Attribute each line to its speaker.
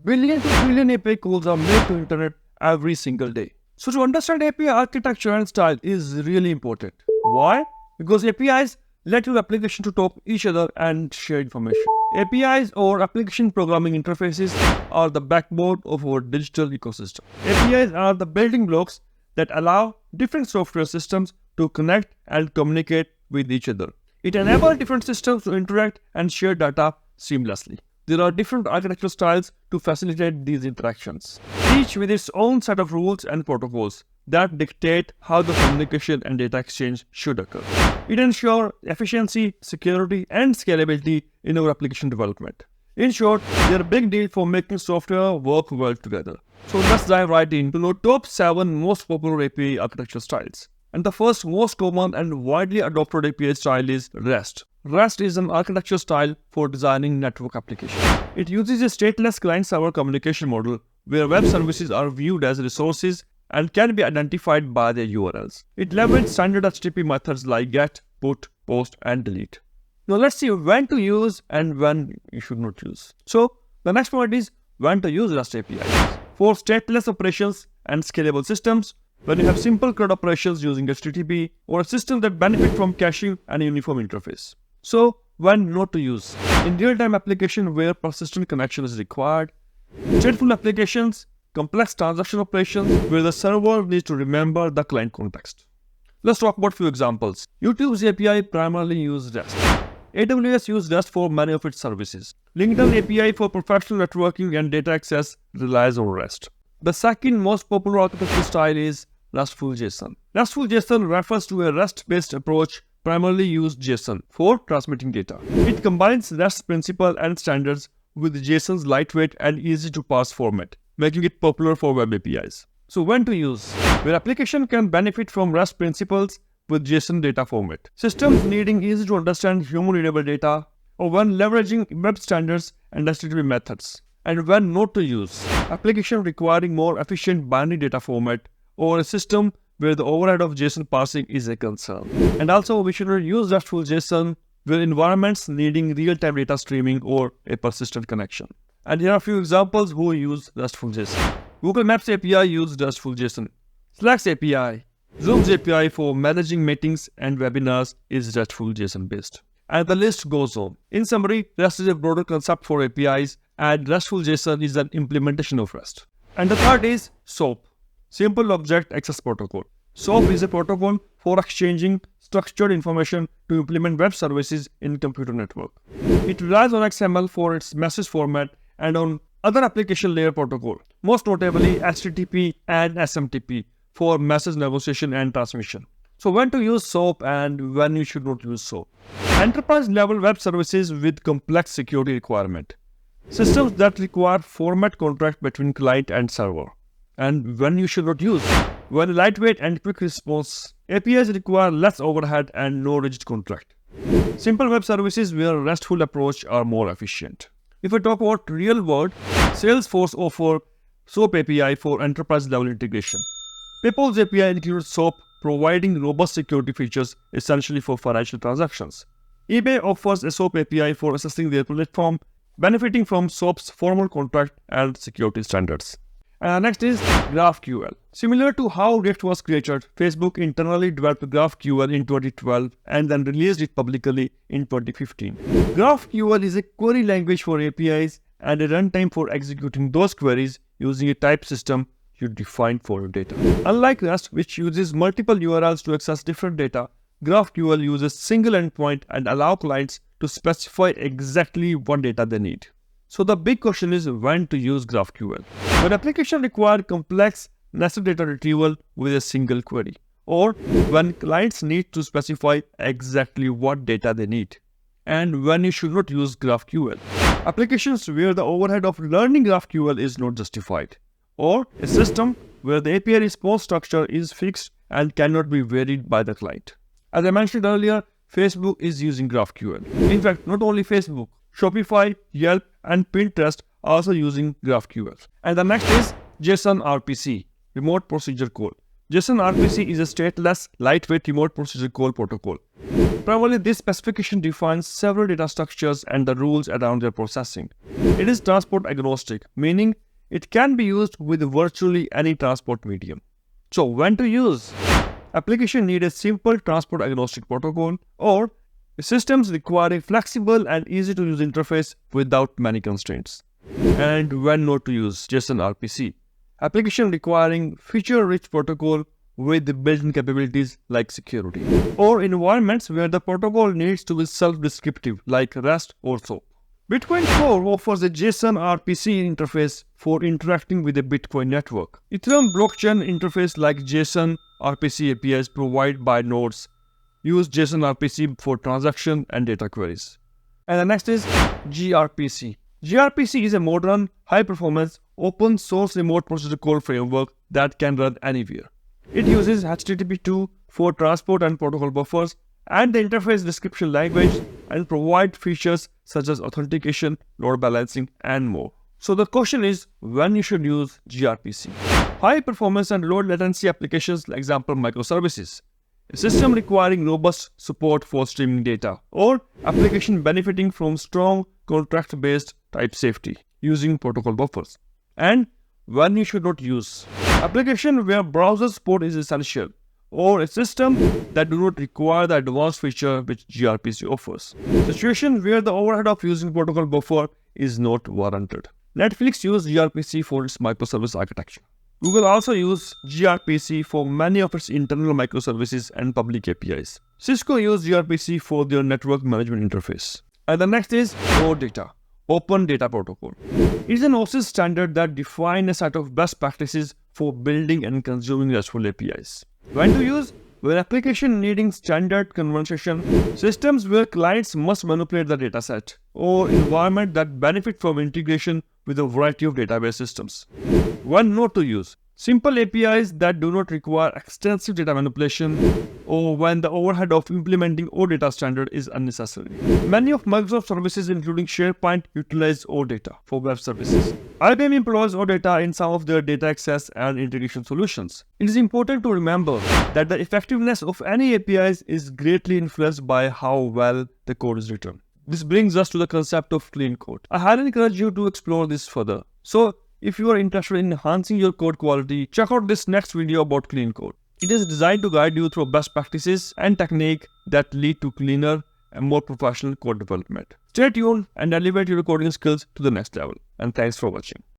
Speaker 1: Billion to trillion API calls are made to internet every single day. So to understand API architecture and style is really important. Why? Because APIs let your application to talk to each other and share information. APIs or application programming interfaces are the backbone of our digital ecosystem. APIs are the building blocks that allow different software systems to connect and communicate with each other. It enables different systems to interact and share data seamlessly. There are different architectural styles to facilitate these interactions, each with its own set of rules and protocols that dictate how the communication and data exchange should occur. It ensures efficiency, security, and scalability in our application development. In short, they are a big deal for making software work well together. So let's dive right into the top 7 most popular API architecture styles. And the first most common and widely adopted API style is REST. REST is an architecture style for designing network applications. It uses a stateless client-server communication model where web services are viewed as resources and can be identified by their URLs. It leverages standard HTTP methods like GET, PUT, POST, and DELETE. Now let's see when to use and when you should not use. So the next point is when to use REST APIs. For stateless operations and scalable systems, when you have simple CRUD operations using HTTP or a system that benefit from caching and a uniform interface. So when not to use. In real-time application where persistent connection is required, stateful applications, complex transaction operations where the server needs to remember the client context. Let's talk about a few examples. YouTube's API primarily uses REST. AWS uses REST for many of its services. LinkedIn API for professional networking and data access relies on REST. The second most popular architecture style is restful JSON. Restful JSON refers to a REST-based approach primarily use JSON for transmitting data. It combines REST principles and standards with JSON's lightweight and easy to parse format, making it popular for web APIs. So when to use? Where application can benefit from REST principles with JSON data format. Systems needing easy to understand human-readable data, or when leveraging web standards and HTTP methods. And when not to use. Application requiring more efficient binary data format, or a system where the overhead of JSON parsing is a concern. And also we should use RESTful JSON where environments needing real-time data streaming or a persistent connection. And here are a few examples who use RESTful JSON. Google Maps API uses RESTful JSON. Slack's API, Zoom's API for managing meetings and webinars is RESTful JSON based. And the list goes on. In summary, REST is a broader concept for APIs and RESTful JSON is an implementation of REST. And the third is SOAP. Simple Object Access Protocol. SOAP is a protocol for exchanging structured information to implement web services in computer network. It relies on XML for its message format and on other application layer protocol, most notably HTTP and SMTP for message negotiation and transmission. So when to use SOAP and when you should not use SOAP. Enterprise level web services with complex security requirement. Systems that require format contract between client and server. And when you should not use. When lightweight and quick response, APIs require less overhead and no rigid contract. Simple web services where RESTful approach are more efficient. If I talk about real world, Salesforce offers SOAP API for enterprise level integration. PayPal's API includes SOAP, providing robust security features essentially for financial transactions. eBay offers a SOAP API for assessing their platform, benefiting from SOAP's formal contract and security standards. Next is GraphQL. Similar to how React was created, Facebook internally developed GraphQL in 2012 and then released it publicly in 2015. GraphQL is a query language for APIs and a runtime for executing those queries using a type system you define for your data. Unlike REST, which uses multiple URLs to access different data, GraphQL uses single endpoint and allows clients to specify exactly what data they need. So the big question is when to use GraphQL. When application require complex nested data retrieval with a single query, or when clients need to specify exactly what data they need, and when you should not use GraphQL. Applications where the overhead of learning GraphQL is not justified, or a system where the API response structure is fixed and cannot be varied by the client. As I mentioned earlier, Facebook is using GraphQL. In fact, not only Facebook, Shopify, Yelp, and Pinterest are also using GraphQL. And the next is JsonRPC, Remote Procedure Call. JsonRPC is a stateless, lightweight remote procedure call protocol. Primarily, this specification defines several data structures and the rules around their processing. It is transport agnostic, meaning it can be used with virtually any transport medium. So, when to use? Application need a simple transport agnostic protocol, or systems require a flexible and easy to use interface without many constraints. And when not to use JsonRPC? Application requiring feature-rich protocol with built-in capabilities like security, or environments where the protocol needs to be self-descriptive like REST or SOAP. Bitcoin Core offers a JsonRPC interface for interacting with a Bitcoin network. Ethereum blockchain interface like JsonRPC APIs provided by nodes use JsonRPC for transaction and data queries. And the next is GRPC. GRPC is a modern, high-performance, open-source remote procedure call framework that can run anywhere. It uses HTTP2 for transport and protocol buffers and the interface description language and provide features such as authentication, load balancing, and more. So the question is when you should use GRPC. High performance and low latency applications, like example microservices. A system requiring robust support for streaming data, or application benefiting from strong contract-based type safety using protocol buffers. And when you should not use. Application where browser support is essential, or a system that do not require the advanced feature which GRPC offers. Situation where the overhead of using protocol buffer is not warranted. Netflix uses GRPC for its microservice architecture. Google also uses GRPC for many of its internal microservices and public APIs. Cisco uses GRPC for their network management interface. And the next is OData, Open Data Protocol. It is an OSIS standard that defines a set of best practices for building and consuming RESTful APIs. When to use? When application needing standard conversation, systems where clients must manipulate the dataset, or environment that benefit from integration with a variety of database systems. When not to use? Simple APIs that do not require extensive data manipulation, or when the overhead of implementing OData standard is unnecessary. Many of Microsoft services, including SharePoint, utilize OData for web services. IBM employs OData in some of their data access and integration solutions. It is important to remember that the effectiveness of any APIs is greatly influenced by how well the code is written. This brings us to the concept of clean code. I highly encourage you to explore this further. So, if you are interested in enhancing your code quality, check out this next video about clean code. It is designed to guide you through best practices and techniques that lead to cleaner and more professional code development. Stay tuned and elevate your coding skills to the next level. And thanks for watching.